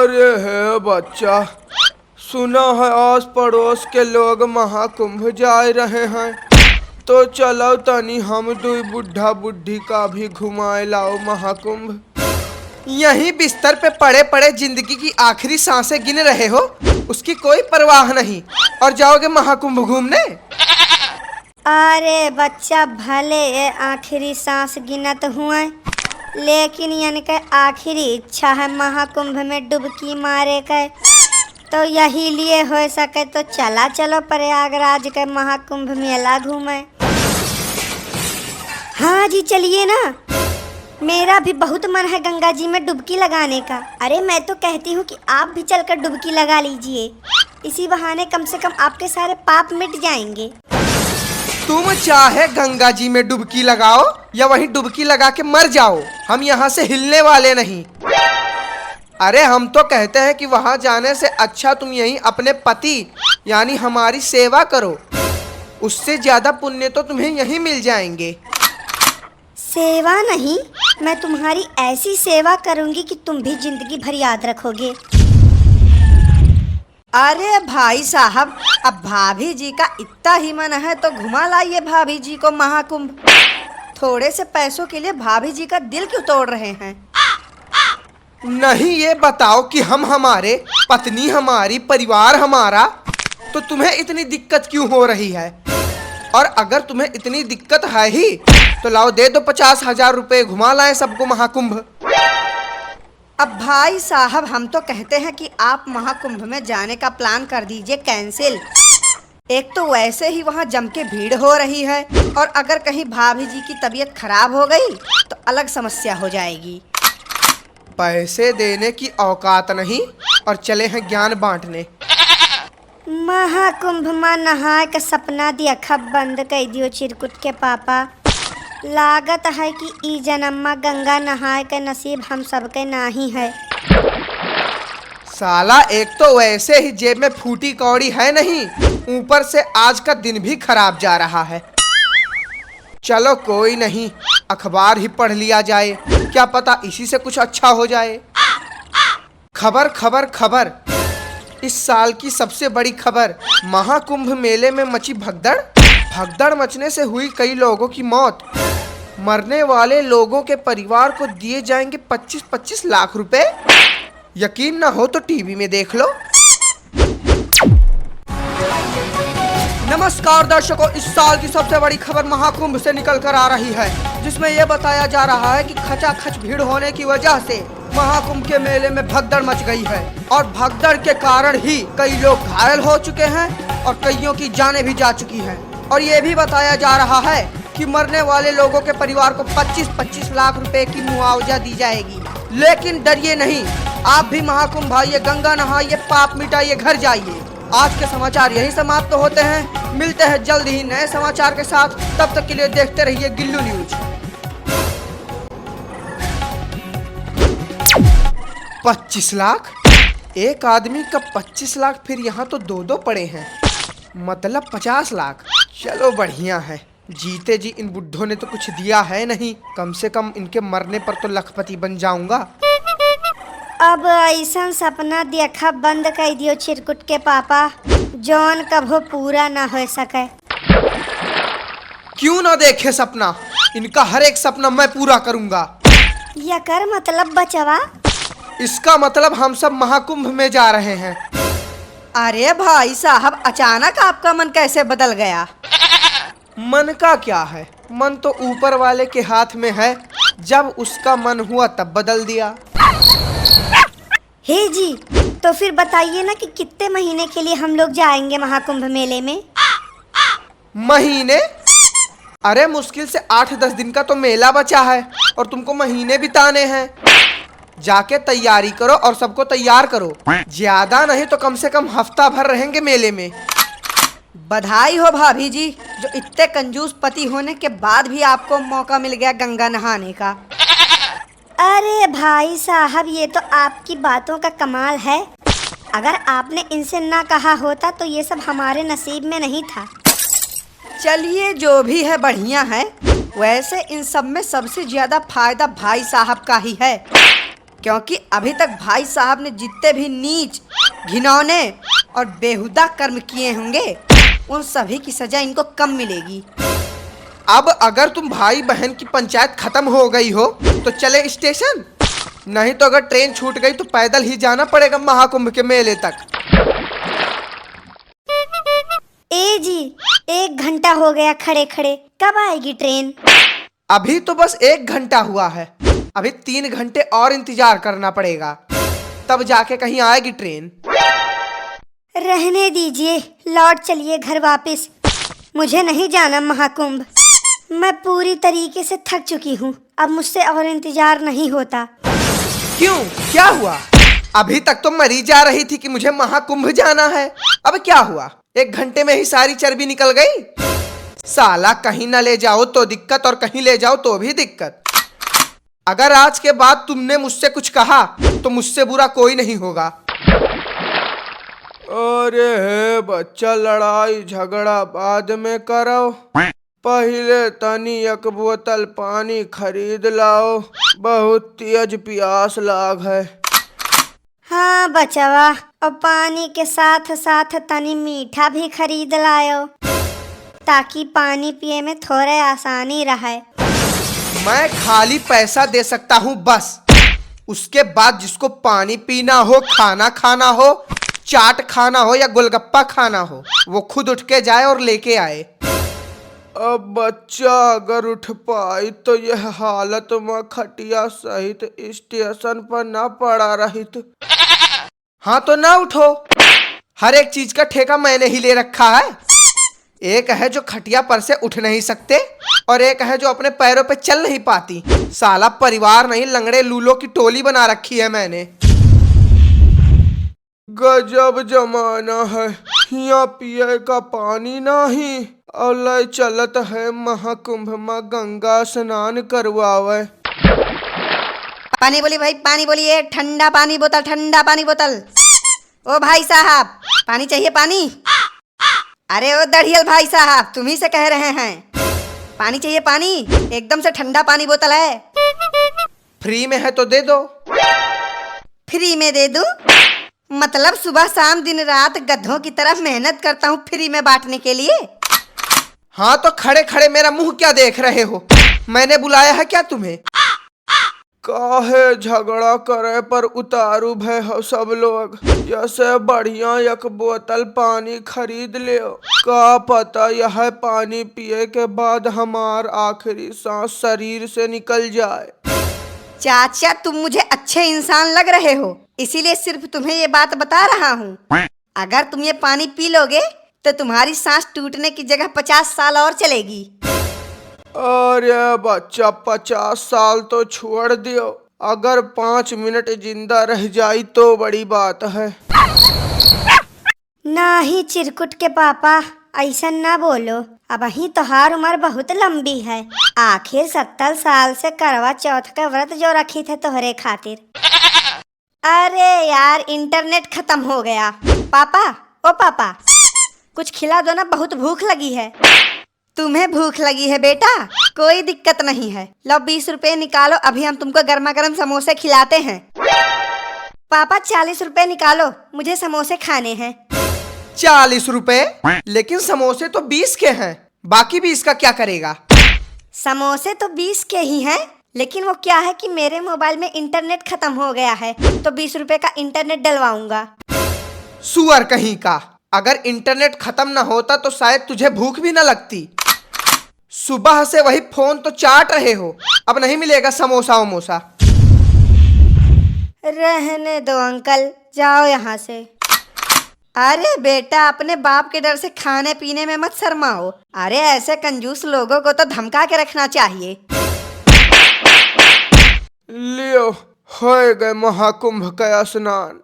अरे है बच्चा, सुना है आस पड़ोस के लोग महाकुंभ जा रहे हैं, तो चलो तनी हम दुई बुढ़ा बुढ़ी का भी घुमाए लाओ महाकुंभ। यहीं बिस्तर पे पड़े पड़े जिंदगी की आखिरी सांसें गिन रहे हो, उसकी कोई परवाह नहीं, और जाओगे महाकुंभ घूमने। अरे बच्चा, भले ये आखिरी सांस गिनत हुए, लेकिन इनके आखिरी इच्छा है महाकुंभ में डुबकी मारे के, तो यही लिए हो सके तो चलो प्रयागराज के महाकुंभ मेला घूमे। हाँ जी चलिए ना, मेरा भी बहुत मन है गंगा जी में डुबकी लगाने का। अरे मैं तो कहती हूँ कि आप भी चलकर डुबकी लगा लीजिए, इसी बहाने कम से कम आपके सारे पाप मिट जाएंगे। तुम चाहे गंगा जी में डुबकी लगाओ या वहीं डुबकी लगा के मर जाओ, हम यहाँ से हिलने वाले नहीं। अरे हम तो कहते हैं कि वहाँ जाने से अच्छा तुम यहीं अपने पति यानी हमारी सेवा करो, उससे ज्यादा पुण्य तो तुम्हें यहीं मिल जाएंगे। सेवा नहीं, मैं तुम्हारी ऐसी सेवा करूंगी कि तुम भी जिंदगी भर याद रखोगे। अरे भाई साहब, अब भाभी जी का इतना ही मन है तो घुमा लाइए भाभी जी को महाकुंभ। थोड़े से पैसों के लिए भाभी जी का दिल क्यों तोड़ रहे हैं? नहीं, ये बताओ कि हम हमारे, पत्नी हमारी, परिवार हमारा, तो तुम्हें इतनी दिक्कत क्यों हो रही है? और अगर तुम्हें इतनी दिक्कत है ही तो लाओ दे दो 50,000 रुपए, घुमा लाए सबको महाकुंभ। अब भाई साहब, हम तो कहते हैं कि आप महाकुंभ में जाने का प्लान कर दीजिए कैंसिल। एक तो वैसे ही वहाँ जम के भीड़ हो रही है, और अगर कहीं भाभी जी की तबीयत खराब हो गई तो अलग समस्या हो जाएगी। पैसे देने की औकात नहीं और चले हैं ज्ञान बांटने। महाकुंभ में नहा के सपना देखा बंद कर दियो चिरकुट के पापा। लागत है कि ई जन्म में गंगा नहाए के नसीब हम सबके नहीं है। साला, एक तो वैसे ही जेब में फूटी कौड़ी है नहीं, ऊपर से आज का दिन भी खराब जा रहा है। चलो कोई नहीं, अखबार ही पढ़ लिया जाए, क्या पता इसी से कुछ अच्छा हो जाए। खबर खबर खबर, इस साल की सबसे बड़ी खबर, महाकुंभ मेले में मची भगदड़। भगदड़ मचने से हुई कई लोगों की मौत। मरने वाले लोगों के परिवार को दिए जाएंगे 25-25 लाख रुपए। यकीन ना हो तो टीवी में देख लो। नमस्कार दर्शकों, इस साल की सबसे बड़ी खबर महाकुंभ से निकल कर आ रही है, जिसमें यह बताया जा रहा है कि खचाखच भीड़ होने की वजह से महाकुंभ के मेले में भगदड़ मच गई है, और भगदड़ के कारण ही कई लोग घायल हो चुके हैं और कईयों की जानें भी जा चुकी हैं। और ये भी बताया जा रहा है कि मरने वाले लोगों के परिवार को 25-25 लाख रुपए की मुआवजा दी जाएगी। लेकिन डरिए नहीं, आप भी महाकुंभ आइए, गंगा नहाइए, पाप मिटाइए, घर जाइए। आज के समाचार यही समाप्त होते हैं, मिलते हैं जल्द ही नए समाचार के साथ। तब तक के लिए देखते रहिए गिल्लू न्यूज। 25 लाख, एक आदमी का 25 लाख, फिर यहाँ तो दो पड़े हैं, मतलब 50 लाख। चलो बढ़िया है, जीते जी इन बुड्ढों ने तो कुछ दिया है नहीं, कम से कम इनके मरने पर तो लखपति बन जाऊंगा। अब ऐसा सपना देखा बंद कर दियो चिरकुट के पापा, जौन कभो पूरा ना हो सके। क्यों ना देखे सपना, इनका हर एक सपना मैं पूरा करूंगा। यकर मतलब बचवा? इसका मतलब हम सब महाकुंभ में जा रहे हैं। अरे भाई साहब, अचानक आपका मन कैसे बदल गया? मन का क्या है, मन तो ऊपर वाले के हाथ में है, जब उसका मन हुआ तब बदल दिया। हे जी, तो फिर बताइए ना कि कितने महीने के लिए हम लोग जाएंगे महाकुंभ मेले में? महीने? अरे मुश्किल से 8-10 दिन का तो मेला बचा है, और तुमको महीने बिताने हैं। जाके तैयारी करो और सबको तैयार करो, ज्यादा नहीं तो कम से कम हफ्ता भर रहेंगे मेले में। बधाई हो भाभी जी, जो इतने कंजूस पति होने के बाद भी आपको मौका मिल गया गंगा नहाने का। अरे भाई साहब, ये तो आपकी बातों का कमाल है। अगर आपने इनसे ना कहा होता तो ये सब हमारे नसीब में नहीं था। चलिए जो भी है बढ़िया है। वैसे इन सब में सबसे ज्यादा फायदा भाई साहब का ही है, क्योंकि अभी तक भाई साहब ने जितने भी नीच, घिनौने और बेहुदा कर्म किए होंगे उन सभी की सजा इनको कम मिलेगी। अब अगर तुम भाई बहन की पंचायत खत्म हो गई हो तो चले स्टेशन, नहीं तो अगर ट्रेन छूट गई तो पैदल ही जाना पड़ेगा महाकुंभ के मेले तक। ए जी, 1 घंटा हो गया खड़े खड़े, कब आएगी ट्रेन? अभी तो बस 1 घंटा हुआ है, अभी 3 घंटे और इंतजार करना पड़ेगा, तब जाके कहीं आएगी ट्रेन। रहने दीजिए, लौट चलिए घर वापस। मुझे नहीं जाना महाकुंभ, मैं पूरी तरीके से थक चुकी हूँ, अब मुझसे और इंतजार नहीं होता। क्यों, क्या हुआ? अभी तक तो मरी जा रही थी कि मुझे महाकुंभ जाना है, अब क्या हुआ? 1 घंटे में ही सारी चर्बी निकल गई। साला कहीं ना ले जाओ तो दिक्कत और कहीं ले जाओ तो भी दिक्कत। अगर आज के बाद तुमने मुझसे कुछ कहा तो मुझसे बुरा कोई नहीं होगा। अरे हे बच्चा, लड़ाई झगड़ा बाद में करो, पहले तनी एक बोतल पानी खरीद लाओ, बहुत तेज प्यास लाग है। हाँ बचवा, और पानी के साथ साथ तनी मीठा भी खरीद लायो, ताकि पानी पिए में थोड़े आसानी रहे। मैं खाली पैसा दे सकता हूँ बस, उसके बाद जिसको पानी पीना हो, खाना खाना हो, चाट खाना हो या गोलगप्पा खाना हो, वो खुद उठ के जाए और लेके आए। अब बच्चा अगर उठ पाई तो यह हालत में खटिया सहित स्टेशन पर ना पड़ा रहित। हाँ तो ना उठो, हर एक चीज का ठेका मैंने ही ले रखा है। एक है जो खटिया पर से उठ नहीं सकते और एक है जो अपने पैरों पे चल नहीं पाती। साला परिवार नहीं, लंगड़े लूलो की टोली बना रखी है मैंने। गजब जमाना है, यहाँ पिए का पानी नहीं और लय चलत है महाकुंभ में गंगा स्नान करवावे। पानी बोली भाई, पानी बोलिए, ठंडा पानी बोतल, ठंडा पानी बोतल। ओ भाई साहब, पानी चाहिए पानी? अरे ओ दढ़ियल भाई साहब, तुम्ही से कह रहे हैं, पानी चाहिए पानी, एकदम से ठंडा पानी बोतल है। फ्री में है तो दे दो। फ्री में दे दूं? मतलब सुबह शाम दिन रात गधों की तरह मेहनत करता हूँ फ्री में बांटने के लिए। हाँ तो खड़े खड़े मेरा मुंह क्या देख रहे हो? मैंने बुलाया है क्या तुम्हें? काहे झगड़ा करे पर उतारू भय हो सब लोग, जैसे बढ़िया एक बोतल पानी खरीद ले। का पता यह पानी पिए के बाद हमार आखिरी सांस शरीर से निकल जाए। चाचा, तुम मुझे अच्छे इंसान लग रहे हो, इसीलिए सिर्फ तुम्हें ये बात बता रहा हूँ। अगर तुम ये पानी पी लोगे तो तुम्हारी सांस टूटने की जगह 50 साल और चलेगी। अरे बच्चा, 50 साल तो छोड़ दियो, अगर 5 मिनट जिंदा रह जाई तो बड़ी बात है। ना ही चिरकुट के पापा, ऐसा ना बोलो, अब ही तोहार उम्र बहुत लंबी है। आखिर 70 साल से करवा चौथ का व्रत जो रखी थे तोहरे खातिर। अरे यार, इंटरनेट खत्म हो गया। पापा, ओ पापा, कुछ खिला दो ना, बहुत भूख लगी है। तुम्हें भूख लगी है बेटा, कोई दिक्कत नहीं है, लो 20 रुपए निकालो, अभी हम तुमको गर्मा गर्म समोसे खिलाते हैं। पापा 40 रुपए निकालो, मुझे समोसे खाने हैं। 40 रुपए? लेकिन समोसे तो 20 के हैं, बाकी 20 का क्या करेगा? समोसे तो 20 के ही हैं, लेकिन वो क्या है कि मेरे मोबाइल में इंटरनेट खत्म हो गया है, तो 20 रुपए का इंटरनेट डलवाऊंगा। सुअर कहीं का, अगर इंटरनेट खत्म ना होता तो शायद तुझे भूख भी ना लगती। सुबह से वही फोन तो चाट रहे हो, अब नहीं मिलेगा समोसा वमोसा। रहने दो अंकल, जाओ यहाँ से। अरे बेटा, अपने बाप के डर से खाने पीने में मत शर्माओ। अरे ऐसे कंजूस लोगों को तो धमका के रखना चाहिए। लियो, हो गए महाकुंभ का स्नान।